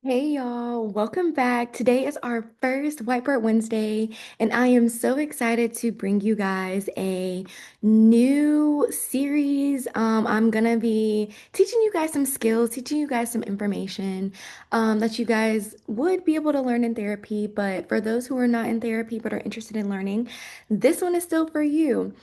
Hey y'all, welcome back. Today is our first Whiteboard Wednesday, and I am so excited to bring you guys a new series. I'm gonna be teaching you guys some skills, teaching you guys some information that you guys would be able to learn in therapy. But for those who are not in therapy but are interested in learning, this one is still for you.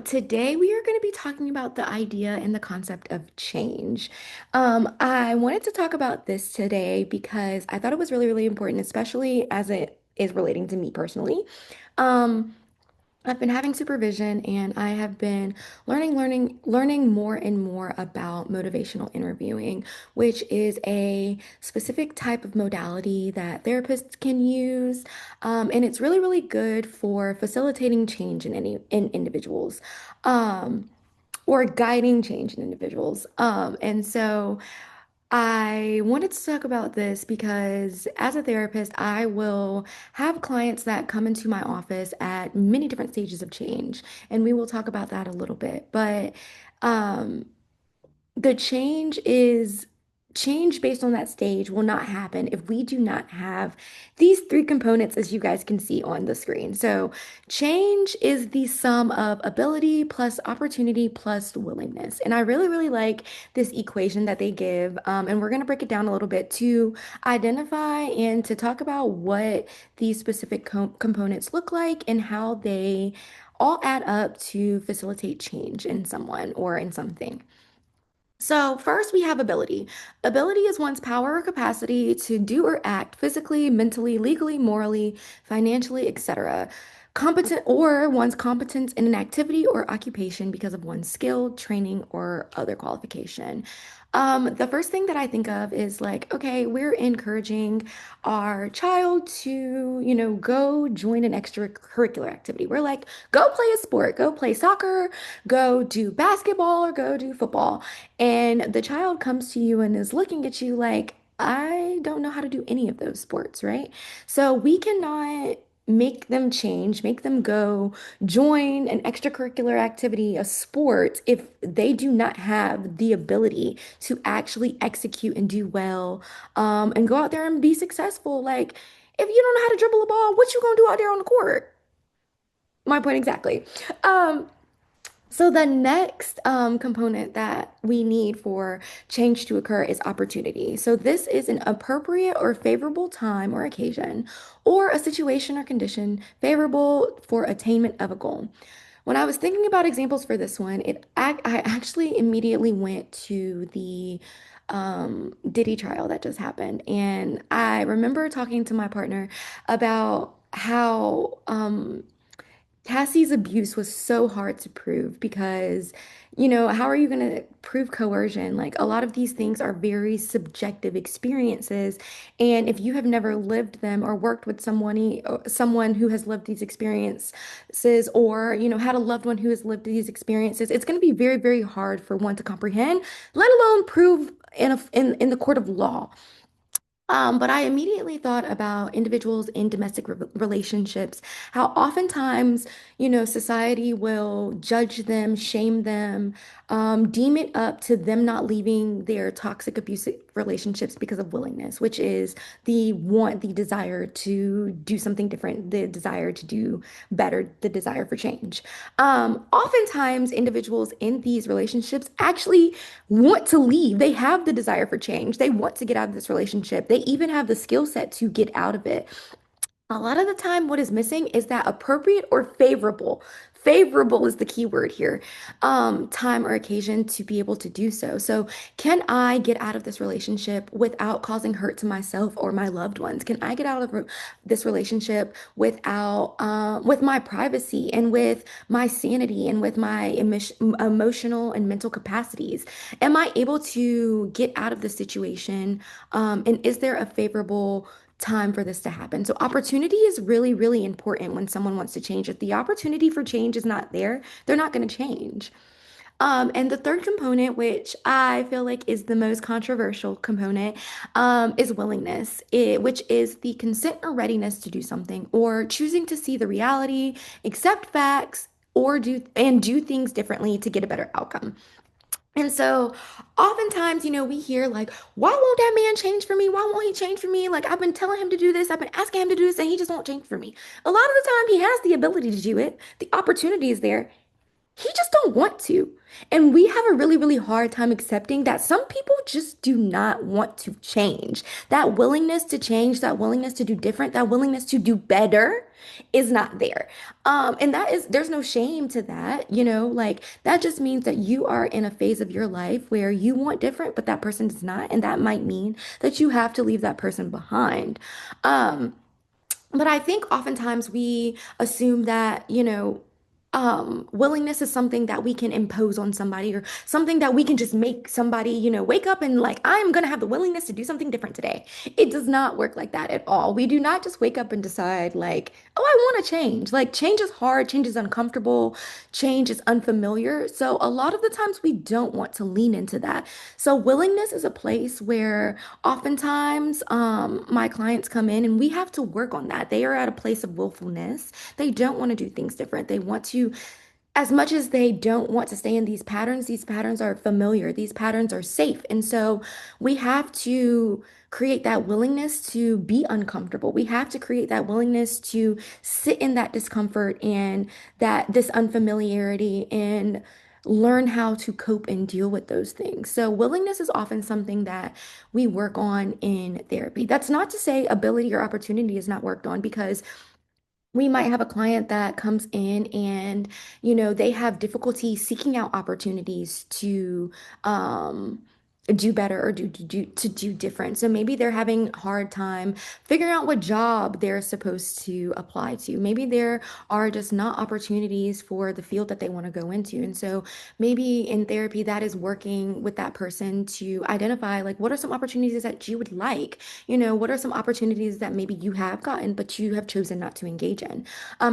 Today we are going to be talking about the idea and the concept of change. I wanted to talk about this today because I thought it was really, really important, especially as it is relating to me personally. Um, I've been having supervision and I have been learning more and more about motivational interviewing, which is a specific type of modality that therapists can use. And it's really, really good for facilitating change in individuals. Um, or guiding change in individuals. And so I wanted to talk about this because as a therapist, I will have clients that come into my office at many different stages of change, and we will talk about that a little bit. But um, the change based on that stage will not happen if we do not have these three components, as you guys can see on the screen. So, change is the sum of ability plus opportunity plus willingness. And I really, really like this equation that they give. And we're going to break it down a little bit to identify and to talk about what these specific components look like and how they all add up to facilitate change in someone or in something. So, first we have ability. Ability is one's power or capacity to do or act physically, mentally, legally, morally, financially, etc. Competent or one's competence in an activity or occupation because of one's skill, training, or other qualification. The first thing that I think of is like, okay, we're encouraging our child to, go join an extracurricular activity. We're like, go play a sport, go play soccer, go do basketball, or go do football. And the child comes to you and is looking at you like, I don't know how to do any of those sports, right? So we cannot make them change, make them go join an extracurricular activity, a sport, if they do not have the ability to actually execute and do well, and go out there and be successful. Like, if you don't know how to dribble a ball, what you gonna do out there on the court? My point exactly. Um, so the next component that we need for change to occur is opportunity. So this is an appropriate or favorable time or occasion, or a situation or condition favorable for attainment of a goal. When I was thinking about examples for this one, I actually immediately went to the Diddy trial that just happened, and I remember talking to my partner about how Cassie's abuse was so hard to prove because, how are you going to prove coercion? Like, a lot of these things are very subjective experiences. And if you have never lived them or worked with someone who has lived these experiences, or, had a loved one who has lived these experiences, it's going to be very, very hard for one to comprehend, let alone prove in the court of law. But I immediately thought about individuals in domestic relationships, how oftentimes, society will judge them, shame them, deem it up to them not leaving their toxic, abusive relationships because of willingness, which is the desire to do something different, the desire to do better, the desire for change. Oftentimes, individuals in these relationships actually want to leave. They have the desire for change. They want to get out of this relationship. They even have the skill set to get out of it. A lot of the time, what is missing is that appropriate or favorable. Favorable is the key word here. Time or occasion to be able to do so. So, can I get out of this relationship without causing hurt to myself or my loved ones? Can I get out of this relationship with my privacy and with my sanity and with my emotional and mental capacities? Am I able to get out of the situation? And is there a favorable time for this to happen? So opportunity is really, really important when someone wants to change. If the opportunity for change is not there, they're not going to change. And the third component, which I feel like is the most controversial component, is willingness, which is the consent or readiness to do something, or choosing to see the reality, accept facts, or do things differently to get a better outcome. And so oftentimes, we hear like, why won't that man change for me? Why won't he change for me? Like, I've been telling him to do this, I've been asking him to do this, and he just won't change for me. A lot of the time, he has the ability to do it, the opportunity is there. He just don't want to. And we have a really, really hard time accepting that some people just do not want to change. That willingness to change, that willingness to do different, that willingness to do better is not there. And there's no shame to that, like that just means that you are in a phase of your life where you want different, but that person does not. And that might mean that you have to leave that person behind. Um, but I think oftentimes we assume that, willingness is something that we can impose on somebody or something that we can just make somebody, wake up and like, I'm gonna have the willingness to do something different today. It does not work like that at all. We do not just wake up and decide like, oh, I want to change. Like change is hard, change is uncomfortable, change is unfamiliar. So a lot of the times we don't want to lean into that. So willingness is a place where oftentimes, my clients come in and we have to work on that. They are at a place of willfulness. They don't want to do things different. They want to, as much as they don't want to stay in these patterns are familiar, these patterns are safe. And so we have to create that willingness to be uncomfortable. We have to create that willingness to sit in that discomfort and that this unfamiliarity and learn how to cope and deal with those things. So willingness is often something that we work on in therapy. That's not to say ability or opportunity is not worked on because we might have a client that comes in and, they have difficulty seeking out opportunities to do better or do different. So maybe they're having a hard time figuring out what job they're supposed to apply to. Maybe there are just not opportunities for the field that they want to go into. And so maybe in therapy, that is working with that person to identify like what are some opportunities that you would like. What are some opportunities that maybe you have gotten, but you have chosen not to engage in?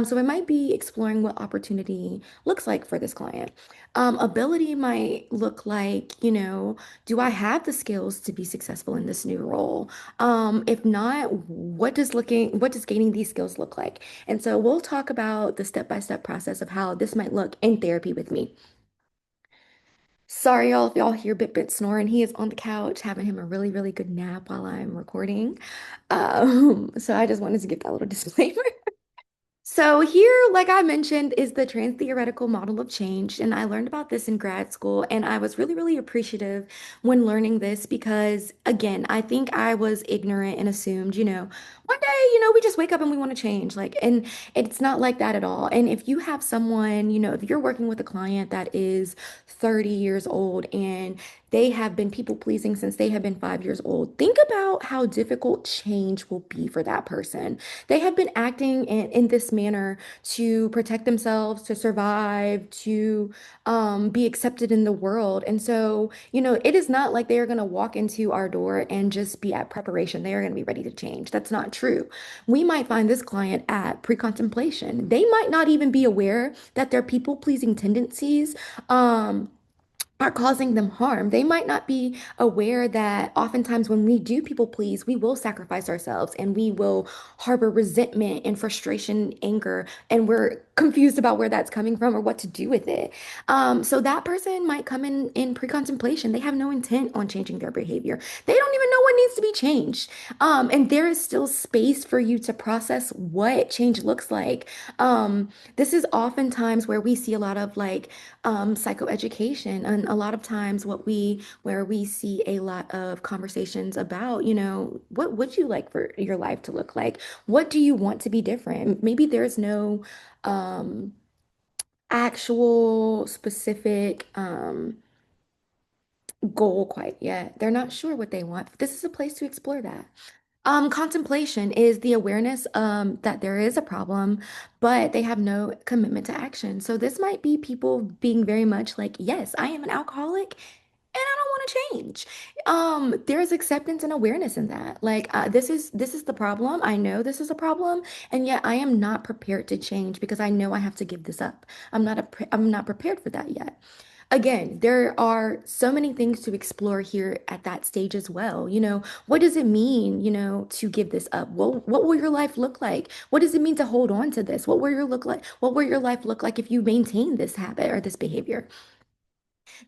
So it might be exploring what opportunity looks like for this client. Ability might look like, do I have the skills to be successful in this new role? If not, what does gaining these skills look like? And so we'll talk about the step-by-step process of how this might look in therapy with me. Sorry, y'all, if y'all hear Bit Bit snoring. He is on the couch having him a really, really good nap while I'm recording. So I just wanted to give that little disclaimer. So here, like I mentioned, is the trans-theoretical model of change. And I learned about this in grad school, and I was really, really appreciative when learning this because, again, I think I was ignorant and assumed, one day, we just wake up and we want to change. Like, and it's not like that at all. And if you have someone, if you're working with a client that is 30 years old and they have been people pleasing since they have been 5 years old, think about how difficult change will be for that person. They have been acting in this manner to protect themselves, to survive, to be accepted in the world. And so, it is not like they are going to walk into our door and just be at preparation. They are going to be ready to change. That's not true. We might find this client at pre-contemplation. They might not even be aware that their people-pleasing tendencies, are causing them harm. They might not be aware that oftentimes when we do people please, we will sacrifice ourselves and we will harbor resentment and frustration, anger, and we're confused about where that's coming from or what to do with it. So that person might come in pre-contemplation. They have no intent on changing their behavior. They don't even know what needs to be changed. And there is still space for you to process what change looks like. This is oftentimes where we see a lot of like psychoeducation, and a lot of times where we see a lot of conversations about, what would you like for your life to look like? What do you want to be different? Maybe there's no um, actual specific goal quite yet. They're not sure what they want. This is a place to explore that. Contemplation is the awareness that there is a problem, but they have no commitment to action. So this might be people being very much like, yes, I am an alcoholic and I don't want to change. There's acceptance and awareness in that. Like, this is the problem. I know this is a problem, and yet I am not prepared to change because I know I have to give this up. I'm not prepared for that yet. Again, there are so many things to explore here at that stage as well. What does it mean, to give this up? What will your life look like? What does it mean to hold on to this? What will your life look like if you maintain this habit or this behavior?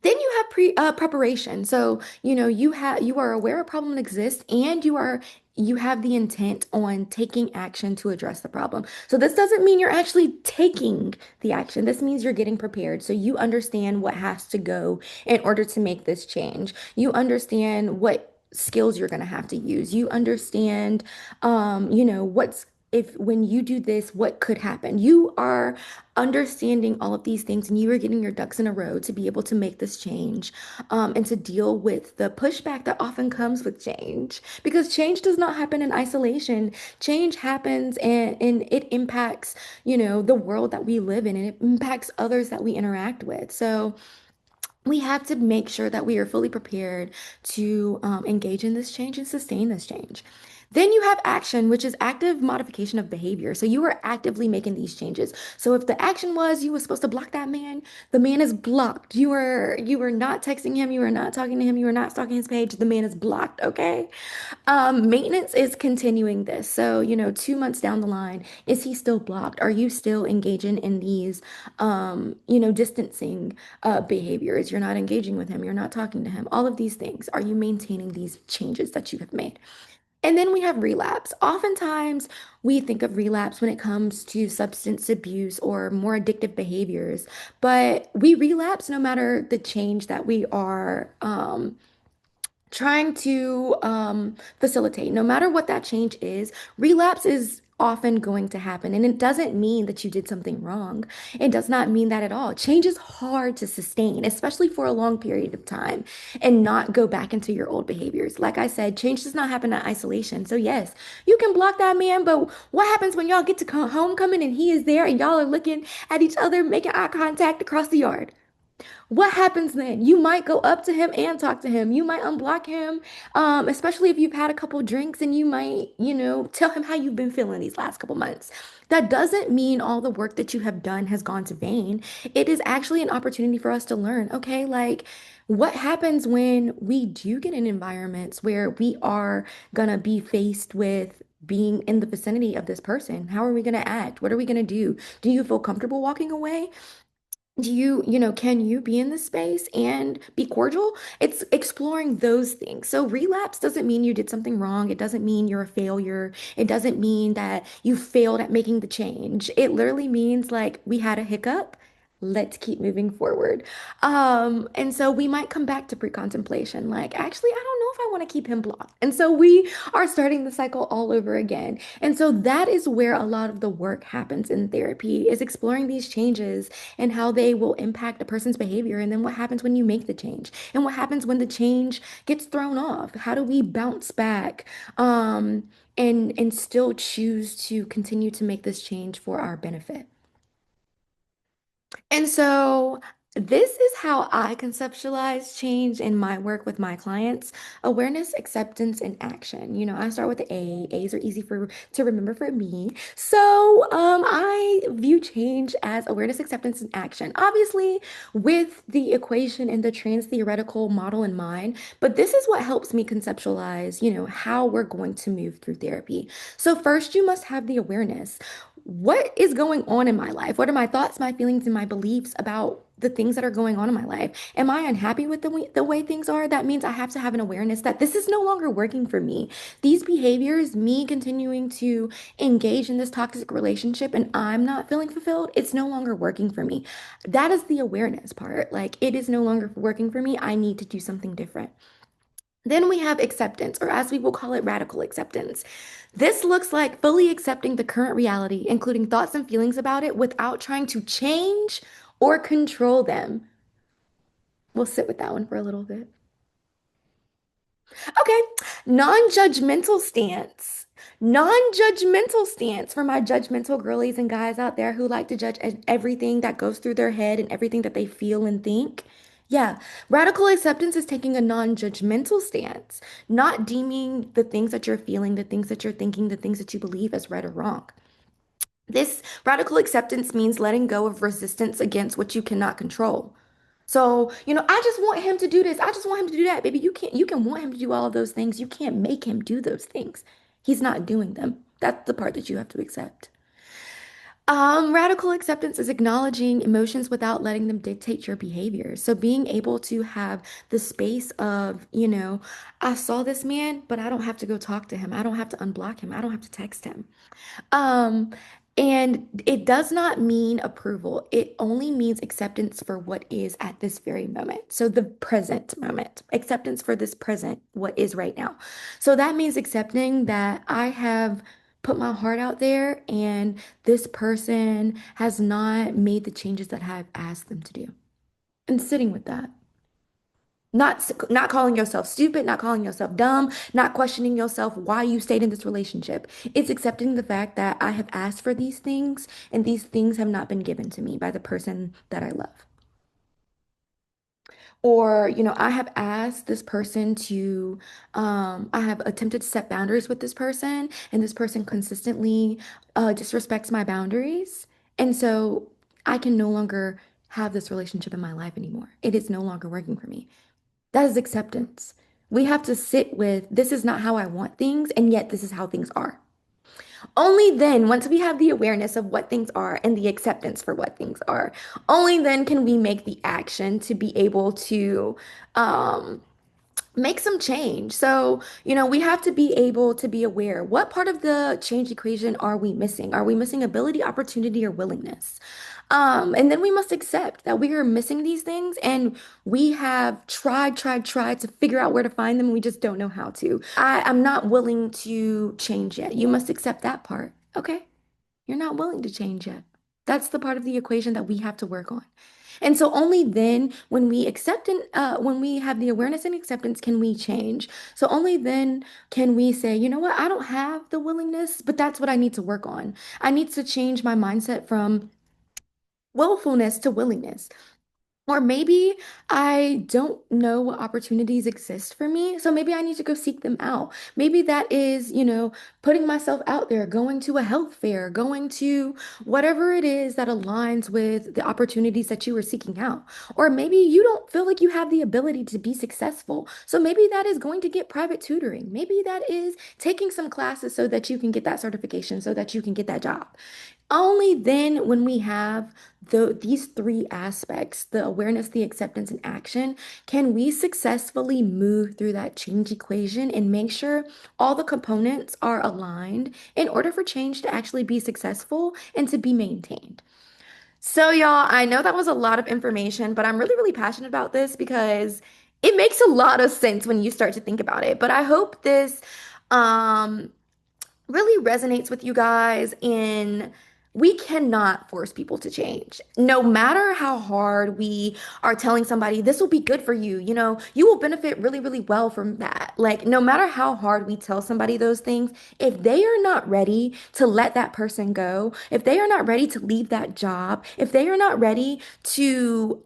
Then you have preparation. So, you are aware a problem exists and you have the intent on taking action to address the problem. So this doesn't mean you're actually taking the action. This means you're getting prepared. So you understand what has to go in order to make this change. You understand what skills you're going to have to use. You understand what's if when you do this, what could happen? You are understanding all of these things and you are getting your ducks in a row to be able to make this change, and to deal with the pushback that often comes with change. Because change does not happen in isolation. Change happens and it impacts, the world that we live in and it impacts others that we interact with. So, we have to make sure that we are fully prepared to engage in this change and sustain this change. Then you have action, which is active modification of behavior. So you are actively making these changes. So if the action was you were supposed to block that man, the man is blocked. You were not texting him, you were not talking to him, you were not stalking his page. The man is blocked. Okay. Maintenance is continuing this. So, 2 months down the line, is he still blocked? Are you still engaging in these, distancing behaviors? You're not engaging with him. You're not talking to him. All of these things. Are you maintaining these changes that you have made? And then we have relapse. Oftentimes, we think of relapse when it comes to substance abuse or more addictive behaviors, but we relapse no matter the change that we are trying to facilitate. No matter what that change is, relapse is often going to happen. And it doesn't mean that you did something wrong. It does not mean that at all. Change is hard to sustain, especially for a long period of time, and not go back into your old behaviors. Like I said, change does not happen in isolation. So, yes, you can block that man, but what happens when y'all get to homecoming and he is there and y'all are looking at each other, making eye contact across the yard? What happens then? You might go up to him and talk to him. You might unblock him, especially if you've had a couple drinks, and you might, tell him how you've been feeling these last couple months. That doesn't mean all the work that you have done has gone to vain. It is actually an opportunity for us to learn, okay? Like, what happens when we do get in environments where we are gonna be faced with being in the vicinity of this person? How are we gonna act? What are we gonna do? Do you feel comfortable walking away? Can you be in this space and be cordial? It's exploring those things. So relapse doesn't mean you did something wrong. It doesn't mean you're a failure. It doesn't mean that you failed at making the change. It literally means like we had a hiccup. Let's keep moving forward. And so we might come back to pre-contemplation, like, actually, I don't know if I want to keep him blocked. And so we are starting the cycle all over again. And so that is where a lot of the work happens in therapy, is exploring these changes and how they will impact a person's behavior. And then what happens when you make the change? And what happens when the change gets thrown off? How do we bounce back, and still choose to continue to make this change for our benefit? And so this is how I conceptualize change in my work with my clients: awareness, acceptance, and action. I start with the A. A's are easy to remember for me. So I view change as awareness, acceptance, and action. Obviously, with the equation and the trans theoretical model in mind, but this is what helps me conceptualize, how we're going to move through therapy. So first, you must have the awareness. What is going on in my life? What are my thoughts, my feelings, and my beliefs about the things that are going on in my life? Am I unhappy with the way things are? That means I have to have an awareness that this is no longer working for me. These behaviors, me continuing to engage in this toxic relationship and I'm not feeling fulfilled, it's no longer working for me. That is the awareness part. Like, it is no longer working for me. I need to do something different. Then we have acceptance, or as we will call it, radical acceptance. This looks like fully accepting the current reality, including thoughts and feelings about it, without trying to change or control them. We'll sit with that one for a little bit. Okay, non-judgmental stance. Non-judgmental stance for my judgmental girlies and guys out there who like to judge everything that goes through their head and everything that they feel and think. Yeah, radical acceptance is taking a non-judgmental stance, not deeming the things that you're feeling, the things that you're thinking, the things that you believe as right or wrong. This radical acceptance means letting go of resistance against what you cannot control. So, I just want him to do this. I just want him to do that. Baby, you can want him to do all of those things. You can't make him do those things. He's not doing them. That's the part that you have to accept. Radical acceptance is acknowledging emotions without letting them dictate your behavior. So being able to have the space of, I saw this man, but I don't have to go talk to him. I don't have to unblock him. I don't have to text him. Um, and it does not mean approval. It only means acceptance for what is at this very moment. So the present moment, acceptance for this present, what is right now. So that means accepting that I have put my heart out there and this person has not made the changes that I've asked them to do. And sitting with that. Not calling yourself stupid, not calling yourself dumb, not questioning yourself why you stayed in this relationship. It's accepting the fact that I have asked for these things and these things have not been given to me by the person that I love. Or, I have asked this person to, I have attempted to set boundaries with this person, and this person consistently disrespects my boundaries. And so I can no longer have this relationship in my life anymore. It is no longer working for me. That is acceptance. We have to sit with this is not how I want things, and yet this is how things are. Only then, once we have the awareness of what things are and the acceptance for what things are, only then can we make the action to be able to um, make some change. So, we have to be able to be aware. What part of the change equation are we missing? Are we missing ability, opportunity, or willingness? And then we must accept that we are missing these things and we have tried to figure out where to find them. And we just don't know how to. I'm not willing to change yet. You must accept that part. Okay. You're not willing to change yet. That's the part of the equation that we have to work on. And so only then, when we accept and when we have the awareness and acceptance, can we change. So only then can we say, you know what, I don't have the willingness, but that's what I need to work on. I need to change my mindset from willfulness to willingness. Or maybe I don't know what opportunities exist for me, so maybe I need to go seek them out. Maybe that is, putting myself out there, going to a health fair, going to whatever it is that aligns with the opportunities that you are seeking out. Or maybe you don't feel like you have the ability to be successful, so maybe that is going to get private tutoring. Maybe that is taking some classes so that you can get that certification, so that you can get that job. Only then, when we have these three aspects, the awareness, the acceptance, and action, can we successfully move through that change equation and make sure all the components are aligned in order for change to actually be successful and to be maintained. So, y'all, I know that was a lot of information, but I'm really, really passionate about this because it makes a lot of sense when you start to think about it. But I hope this um, really resonates with you guys in we cannot force people to change. No matter how hard we are telling somebody this will be good for you, you will benefit really, really well from that. Like, no matter how hard we tell somebody those things, if they are not ready to let that person go, if they are not ready to leave that job, if they are not ready to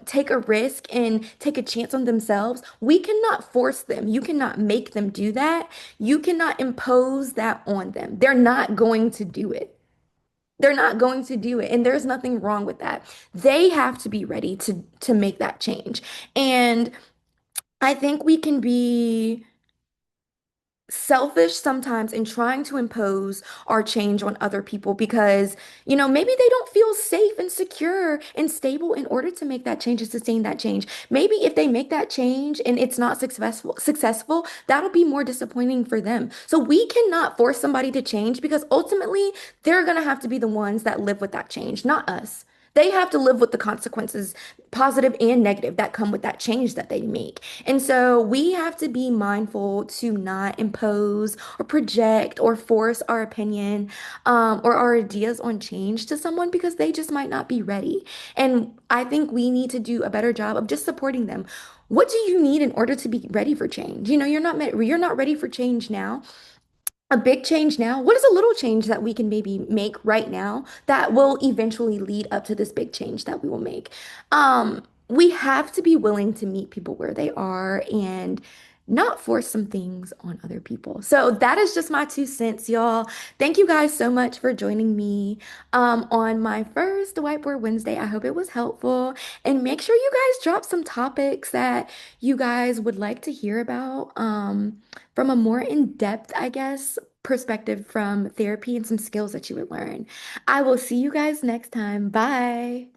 take a risk and take a chance on themselves, we cannot force them. You cannot make them do that. You cannot impose that on them. They're not going to do it. They're not going to do it. And there's nothing wrong with that. They have to be ready to make that change. And I think we can be selfish sometimes in trying to impose our change on other people because, maybe they don't feel safe and secure and stable in order to make that change and sustain that change. Maybe if they make that change and it's not successful, that'll be more disappointing for them. So we cannot force somebody to change because ultimately they're going to have to be the ones that live with that change, not us. They have to live with the consequences, positive and negative, that come with that change that they make. And so we have to be mindful to not impose or project or force our opinion or our ideas on change to someone because they just might not be ready. And I think we need to do a better job of just supporting them. What do you need in order to be ready for change? You're not ready for change now, a big change now. What is a little change that we can maybe make right now that will eventually lead up to this big change that we will make? We have to be willing to meet people where they are and not force some things on other people. So that is just my 2 cents, y'all. Thank you guys so much for joining me on my first Whiteboard Wednesday. I hope it was helpful. And make sure you guys drop some topics that you guys would like to hear about from a more in-depth, I guess, perspective from therapy and some skills that you would learn. I will see you guys next time. Bye.